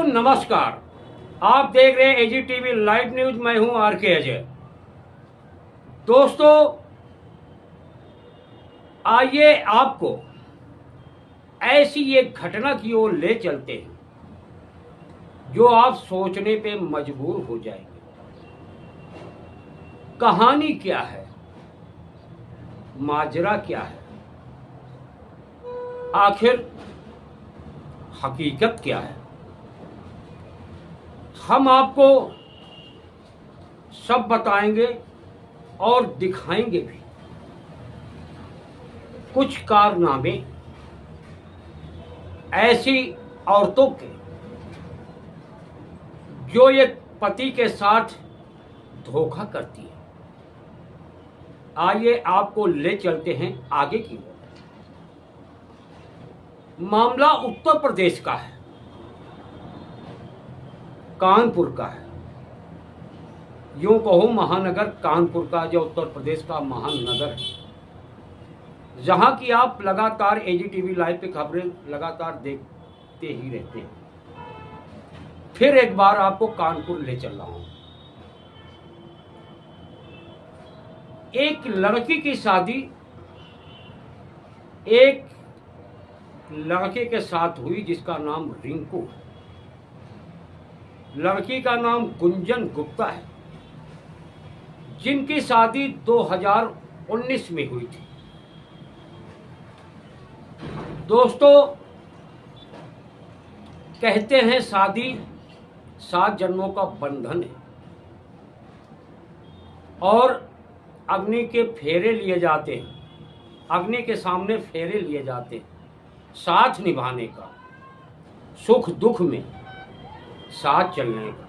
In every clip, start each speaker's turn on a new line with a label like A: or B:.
A: नमस्कार। आप देख रहे हैं एजीटीवी लाइव न्यूज। मैं हूं आरके अजय। दोस्तों, आइए आपको ऐसी एक घटना की ओर ले चलते हैं जो आप सोचने पे मजबूर हो जाएंगे। कहानी क्या है, माजरा क्या है, आखिर हकीकत क्या है, हम आपको सब बताएंगे और दिखाएंगे भी। कुछ कारनामे ऐसी औरतों के जो एक पति के साथ धोखा करती है। आइए आपको ले चलते हैं आगे की ओर। मामला उत्तर प्रदेश का है, कानपुर का है। यूं कहो महानगर कानपुर का, जो उत्तर प्रदेश का महानगर है, जहां की आप लगातार एजीटीवी लाइव पे खबरें लगातार देखते ही रहते हैं। फिर एक बार आपको कानपुर ले चल रहा हूं। एक लड़की की शादी एक लड़के के साथ हुई जिसका नाम रिंकू है। लड़की का नाम गुंजन गुप्ता है, जिनकी शादी 2019 में हुई थी। दोस्तों, कहते हैं शादी 7 जन्मों का बंधन है और अग्नि के फेरे लिए जाते हैं। अग्नि के सामने फेरे लिए जाते हैं साथ निभाने का, सुख दुख में साथ चलने का,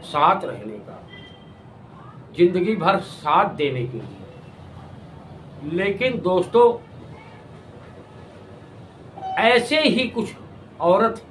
A: साथ रहने का, जिंदगी भर साथ देने के लिए। लेकिन दोस्तों, ऐसे ही कुछ औरत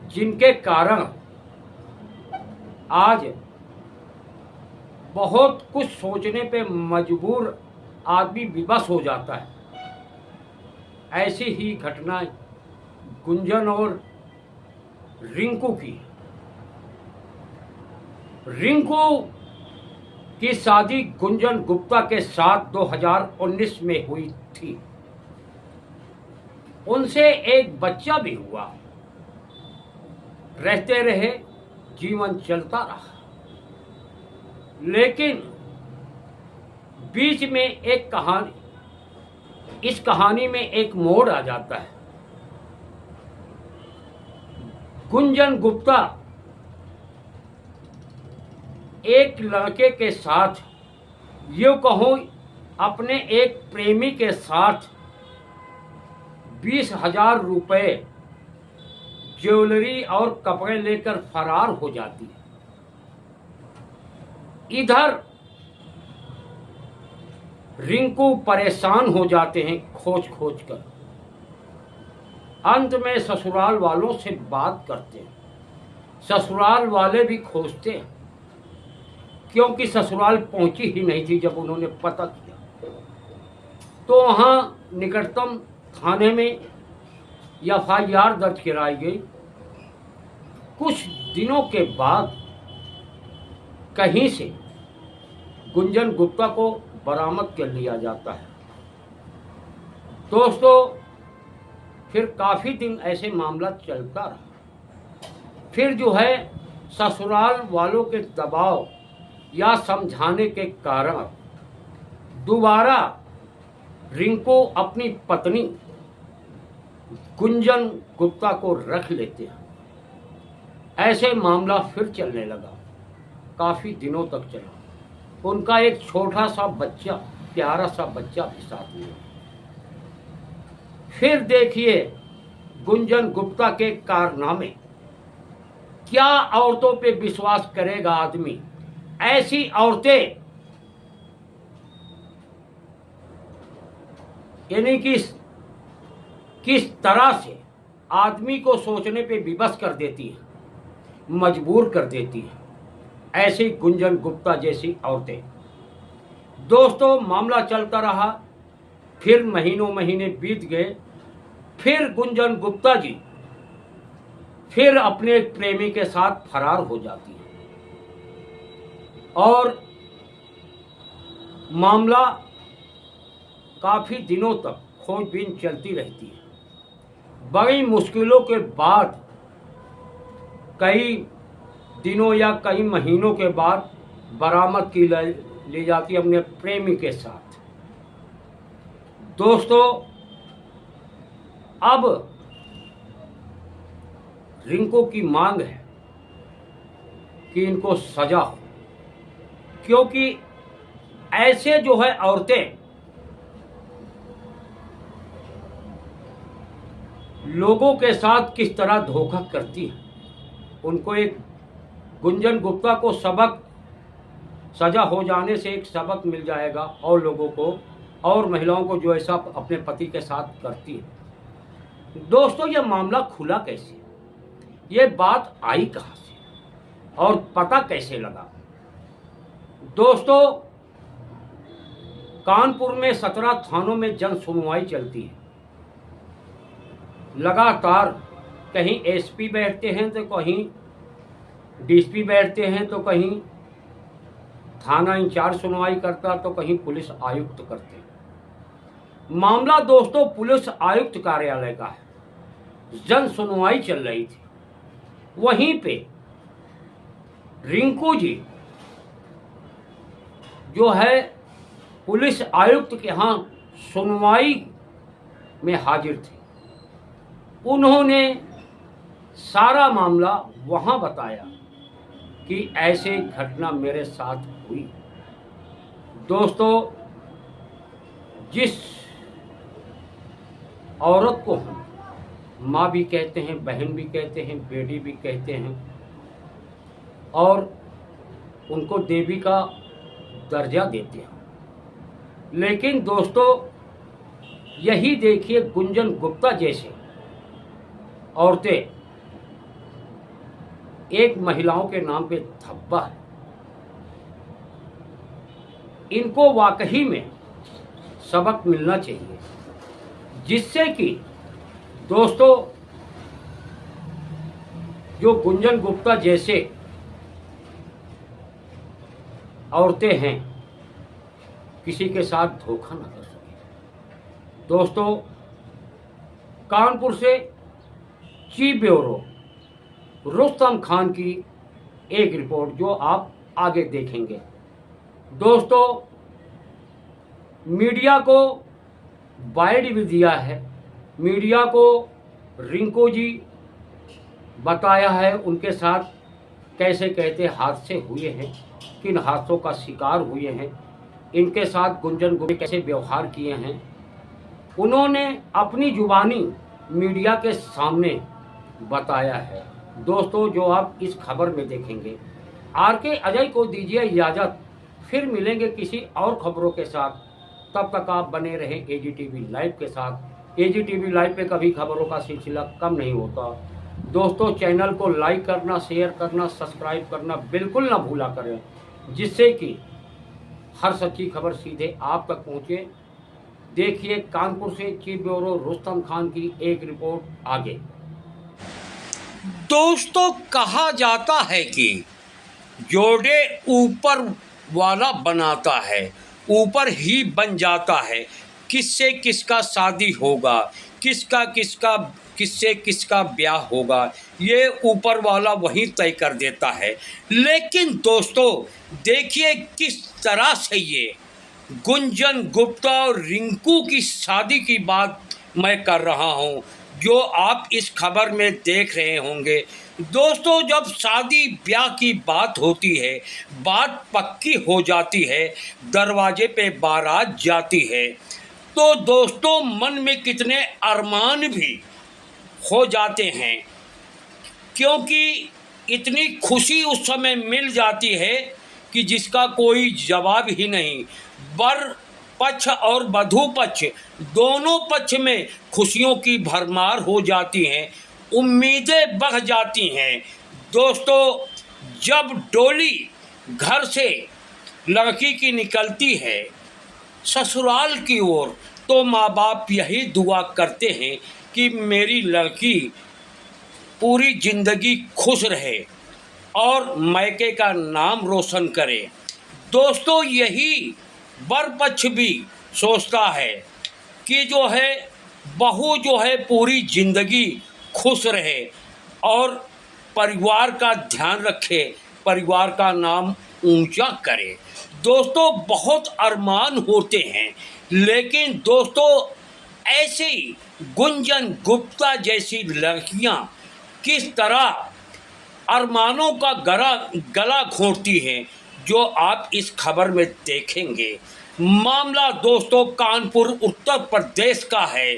A: जिनके कारण आज बहुत कुछ सोचने पे मजबूर आदमी विवश हो जाता है। ऐसी ही घटना गुंजन और रिंकू की। रिंकू की शादी गुंजन गुप्ता के साथ 2019 में हुई थी। उनसे एक बच्चा भी हुआ। रहते रहे, जीवन चलता रहा। लेकिन बीच में एक कहानी, इस कहानी में एक मोड़ आ जाता है। गुंजन गुप्ता एक लड़के के साथ, यूं कहूं अपने एक प्रेमी के साथ 20,000 रुपए ज्वेलरी और कपड़े लेकर फरार हो जाती है। इधर रिंकू परेशान हो जाते हैं खोज खोज कर। अंत में ससुराल वालों से बात करते हैं। ससुराल वाले भी खोजते हैं, क्योंकि ससुराल पहुंची ही नहीं थी जब उन्होंने पता किया। तो वहां निकटतम थाने में एफआईआर दर्ज कराई गई। कुछ दिनों के बाद कहीं से गुंजन गुप्ता को बरामद कर लिया जाता है। दोस्तों, फिर काफी दिन ऐसे मामला चलता रहा। फिर जो है ससुराल वालों के दबाव या समझाने के कारण दोबारा रिंकू अपनी पत्नी गुंजन गुप्ता को रख लेते हैं। ऐसे मामला फिर चलने लगा, काफी दिनों तक चला। उनका एक छोटा सा बच्चा, प्यारा सा बच्चा भी साथ में। फिर देखिए गुंजन गुप्ता के कारनामे। क्या औरतों पे विश्वास करेगा आदमी? ऐसी औरतें यानी कि किस तरह से आदमी को सोचने पे विवश कर देती है, मजबूर कर देती है। ऐसी गुंजन गुप्ता जैसी औरतें। दोस्तों, मामला चलता रहा। फिर महीनों महीने बीत गए। फिर गुंजन गुप्ता जी फिर अपने प्रेमी के साथ फरार हो जाती है और मामला काफ़ी दिनों तक खोजबीन चलती रहती है। बड़ी मुश्किलों के बाद कई दिनों या कई महीनों के बाद बरामद की ली जाती है अपने प्रेमी के साथ। दोस्तों, अब रिंकू की मांग है कि इनको सजा हो, क्योंकि ऐसे जो है औरतें लोगों के साथ किस तरह धोखा करती हैं। उनको एक गुंजन गुप्ता को सजा हो जाने से एक सबक मिल जाएगा और लोगों को और महिलाओं को जो ऐसा अपने पति के साथ करती है। दोस्तों, यह मामला खुला कैसे, ये बात आई कहाँ से और पता कैसे लगा? दोस्तों, कानपुर में 17 थानों में जन सुनवाई चलती है। लगातार कहीं एसपी बैठते हैं तो कहीं डीएसपी बैठते हैं तो कहीं थाना इंचार्ज सुनवाई करता तो कहीं पुलिस आयुक्त करते हैं। मामला दोस्तों पुलिस आयुक्त कार्यालय का है। जन सुनवाई चल रही थी, वहीं पे रिंकू जी जो है पुलिस आयुक्त के यहाँ सुनवाई में हाजिर थे। उन्होंने सारा मामला वहाँ बताया कि ऐसे घटना मेरे साथ हुई। दोस्तों, जिस औरत को हम माँ भी कहते हैं, बहन भी कहते हैं, बेटी भी कहते हैं और उनको देवी का दर्जा देते हैं, लेकिन दोस्तों यही देखिए गुंजन गुप्ता जैसे औरतें एक महिलाओं के नाम पे धब्बा है। इनको वाकई में सबक मिलना चाहिए, जिससे कि दोस्तों जो गुंजन गुप्ता जैसे औरतें हैं किसी के साथ धोखा न कर सके। दोस्तों, कानपुर से चीफ ब्यूरो रुस्तम खान की एक रिपोर्ट जो आप आगे देखेंगे। दोस्तों, मीडिया को वाइड भी दिया है, मीडिया को रिंकू जी बताया है उनके साथ कैसे कैसे हादसे हुए हैं, किन हादसों का शिकार हुए हैं, इनके साथ गुंजन गुप्ता कैसे व्यवहार किए हैं। उन्होंने अपनी जुबानी मीडिया के सामने बताया है। दोस्तों, जो आप इस खबर में देखेंगे। आरके अजय को दीजिए इजाज़त, फिर मिलेंगे किसी और खबरों के साथ। तब तक आप बने रहें एजीटीवी लाइव के साथ। एजीटीवी लाइव पे कभी खबरों का सिलसिला कम नहीं होता। दोस्तों, चैनल को लाइक करना, शेयर करना, सब्सक्राइब करना बिल्कुल ना भूला करें, जिससे कि हर सच्ची खबर सीधे आप तक पहुँचे। देखिए कानपुर से चीफ ब्यूरो रुस्तम खान की एक रिपोर्ट आगे।
B: दोस्तों, कहा जाता है कि जोड़े ऊपर वाला बनाता है, ऊपर ही बन जाता है। किससे किसका शादी होगा, किससे किसका ब्याह होगा, ये ऊपर वाला वही तय कर देता है। लेकिन दोस्तों देखिए किस तरह से ये गुंजन गुप्ता और रिंकू की शादी की बात मैं कर रहा हूँ, जो आप इस खबर में देख रहे होंगे। दोस्तों, जब शादी ब्याह की बात होती है, बात पक्की हो जाती है, दरवाजे पे बारात जाती है, तो दोस्तों मन में कितने अरमान भी हो जाते हैं, क्योंकि इतनी खुशी उस समय मिल जाती है कि जिसका कोई जवाब ही नहीं। वर पक्ष और वधू पक्ष दोनों पक्ष में खुशियों की भरमार हो जाती हैं, उम्मीदें बढ़ जाती हैं। दोस्तों, जब डोली घर से लड़की की निकलती है ससुराल की ओर, तो माँ बाप यही दुआ करते हैं कि मेरी लड़की पूरी जिंदगी खुश रहे और मायके का नाम रोशन करे। दोस्तों, यही वर पक्ष भी सोचता है कि जो है बहू जो है पूरी जिंदगी खुश रहे और परिवार का ध्यान रखे, परिवार का नाम ऊंचा करे। दोस्तों, बहुत अरमान होते हैं, लेकिन दोस्तों ऐसी गुंजन गुप्ता जैसी लड़कियां किस तरह अरमानों का गला घोंटती हैं, जो आप इस खबर में देखेंगे। मामला दोस्तों कानपुर उत्तर प्रदेश का है,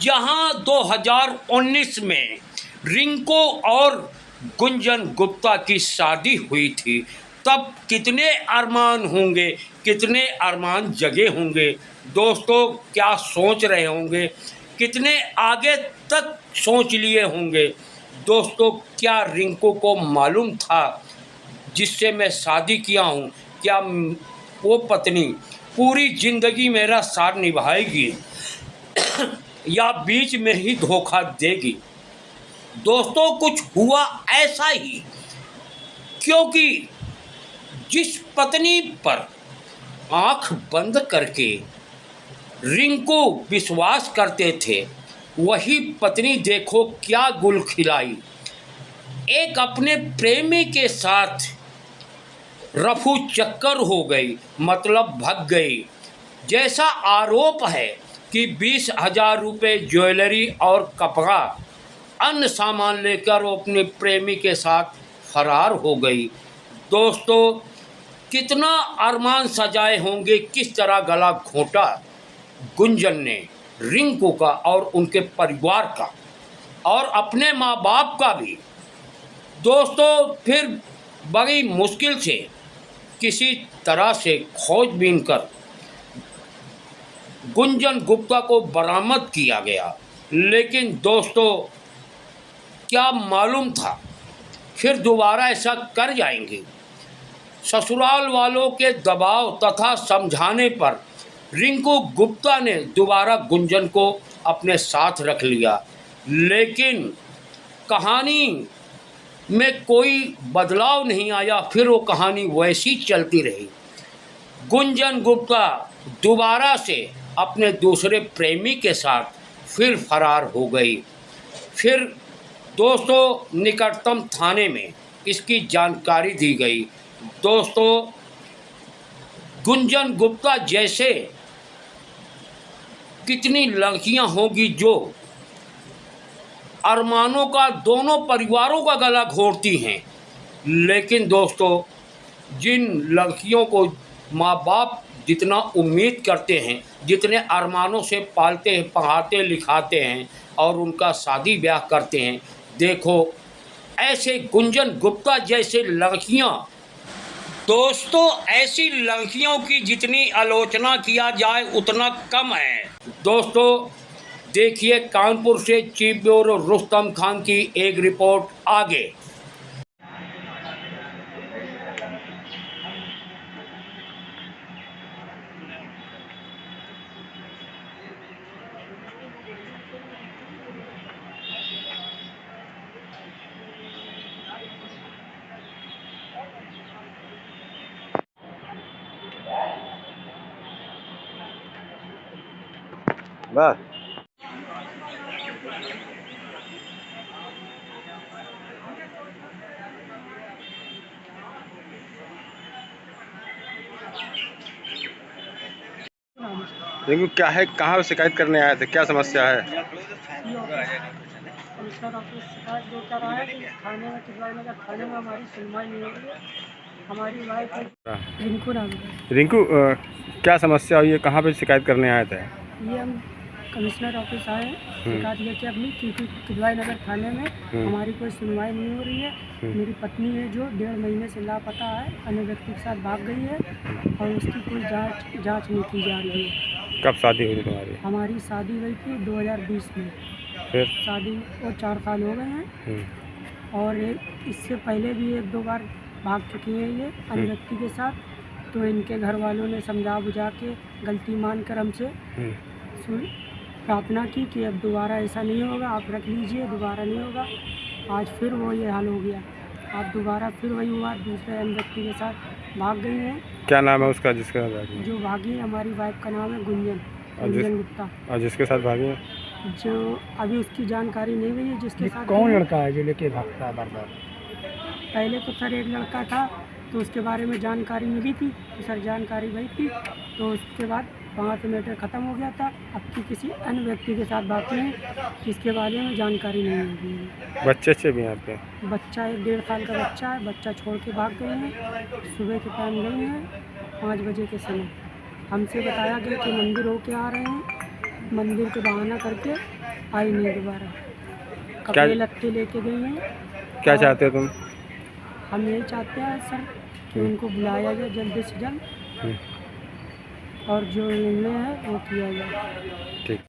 B: जहां 2019 में रिंकू और गुंजन गुप्ता की शादी हुई थी। तब कितने अरमान होंगे, कितने अरमान जगे होंगे दोस्तों, क्या सोच रहे होंगे, कितने आगे तक सोच लिए होंगे। दोस्तों, क्या रिंकू को मालूम था जिससे मैं शादी किया हूँ, क्या वो पत्नी पूरी ज़िंदगी मेरा साथ निभाएगी या बीच में ही धोखा देगी। दोस्तों, कुछ हुआ ऐसा ही, क्योंकि जिस पत्नी पर आंख बंद करके रिंकू विश्वास करते थे, वही पत्नी देखो क्या गुल खिलाई। एक अपने प्रेमी के साथ रफू चक्कर हो गई, मतलब भग गई। जैसा आरोप है कि 20,000 रुपये ज्वेलरी और कपड़ा अन्य सामान लेकर वो अपने प्रेमी के साथ फरार हो गई। दोस्तों, कितना अरमान सजाए होंगे, किस तरह गला घोंटा गुंजन ने रिंकू का और उनके परिवार का और अपने माँ बाप का भी। दोस्तों, फिर बड़ी मुश्किल से किसी तरह से खोजबीन कर गुंजन गुप्ता को बरामद किया गया, लेकिन दोस्तों क्या मालूम था फिर दोबारा ऐसा कर जाएंगे। ससुराल वालों के दबाव तथा समझाने पर रिंकू गुप्ता ने दोबारा गुंजन को अपने साथ रख लिया, लेकिन कहानी में कोई बदलाव नहीं आया। फिर वो कहानी वैसी चलती रही। गुंजन गुप्ता दोबारा से अपने दूसरे प्रेमी के साथ फिर फरार हो गई। फिर दोस्तों निकटतम थाने में इसकी जानकारी दी गई। दोस्तों, गुंजन गुप्ता जैसे कितनी लड़कियां होंगी जो अरमानों का दोनों परिवारों का गला घोंटती हैं, लेकिन दोस्तों जिन लड़कियों को माँ बाप जितना उम्मीद करते हैं, जितने अरमानों से पालते हैं, पढ़ाते लिखाते हैं और उनका शादी ब्याह करते हैं, देखो ऐसे गुंजन गुप्ता जैसे लड़कियां। दोस्तों, ऐसी लड़कियों की जितनी आलोचना किया जाए उतना कम है। दोस्तों देखिए कानपुर से चीफ ब्यूरो रुस्तम खान की एक रिपोर्ट आगे।
C: बस रिंकू क्या है, कहाँ शिकायत करने आए थे, क्या समस्या है?
D: कमिश्नर ऑफिस शिकायत देकर आया कि थाने में किसवाई नगर थाने में हमारी सुनवाई नहीं हो रही है। हमारी वाइफ रिंकू नाम है।
C: रिंकू क्या समस्या हुई है, कहाँ पे शिकायत करने आए थे?
D: ये हम कमिश्नर ऑफिस आए शिकायत लेके अपनी, क्योंकि किदवाई नगर थाने में हमारी कोई सुनवाई नहीं हो रही है। मेरी पत्नी है जो 1.5 महीने से लापता है, अन्य व्यक्ति के साथ भाग गई है और उसकी कोई जांच नहीं की जा रही है।
C: कब शादी हुई थी तुम्हारी?
D: हमारी शादी हुई थी 2020 में।
C: फिर
D: शादी को 4 साल हो गए हैं और इससे पहले भी 1-2 बार भाग चुकी है ये अन्य व्यक्ति के साथ। तो इनके घर वालों ने समझा बुझा के गलती मानकर हमसे प्रार्थना की कि अब दोबारा ऐसा नहीं होगा, आप रख लीजिए, दोबारा नहीं होगा। आज फिर वो ये हाल हो गया। आज दोबारा फिर वही हुआ, दूसरे अन्य व्यक्ति के साथ भाग गई हैं।
C: क्या नाम है उसका जिसके साथ भागी?
D: जो भागी है हमारी वाइफ का नाम है गुंजन
C: और जिस-
D: गुप्ता।
C: और जिसके साथ भागी है?
D: जो अभी उसकी जानकारी नहीं हुई है जिसके साथ
E: कौन
D: गई है।
E: लड़का है जो लेके भागता है बार बार?
D: पहले तो सर एक लड़का था, तो उसके बारे में जानकारी मिली थी तो सर जानकारी वही थी, तो उसके बाद वहाँ से मैटर ख़त्म हो गया था। अब की किसी अन्य व्यक्ति के साथ बाकी है जिसके बारे में जानकारी नहीं होगी।
C: बच्चे अच्छे भी हैं आपके?
D: बच्चा 1.5 साल का बच्चा है, बच्चा छोड़ के भाग गए हैं। सुबह के टाइम गए हैं 5 बजे के समय। हमसे बताया गया कि मंदिर होके आ रहे हैं, मंदिर के बहाना करके आई नहीं दोबारा। कपड़े लत्ते लेके गई हैं।
C: क्या चाहते हो तुम?
D: हम यही चाहते हैं सर कि उनको बुलाया जाए जल्दी से जल्द
C: हम्म,
D: और जो निर्णय है वो किया जाए।
C: ठीक।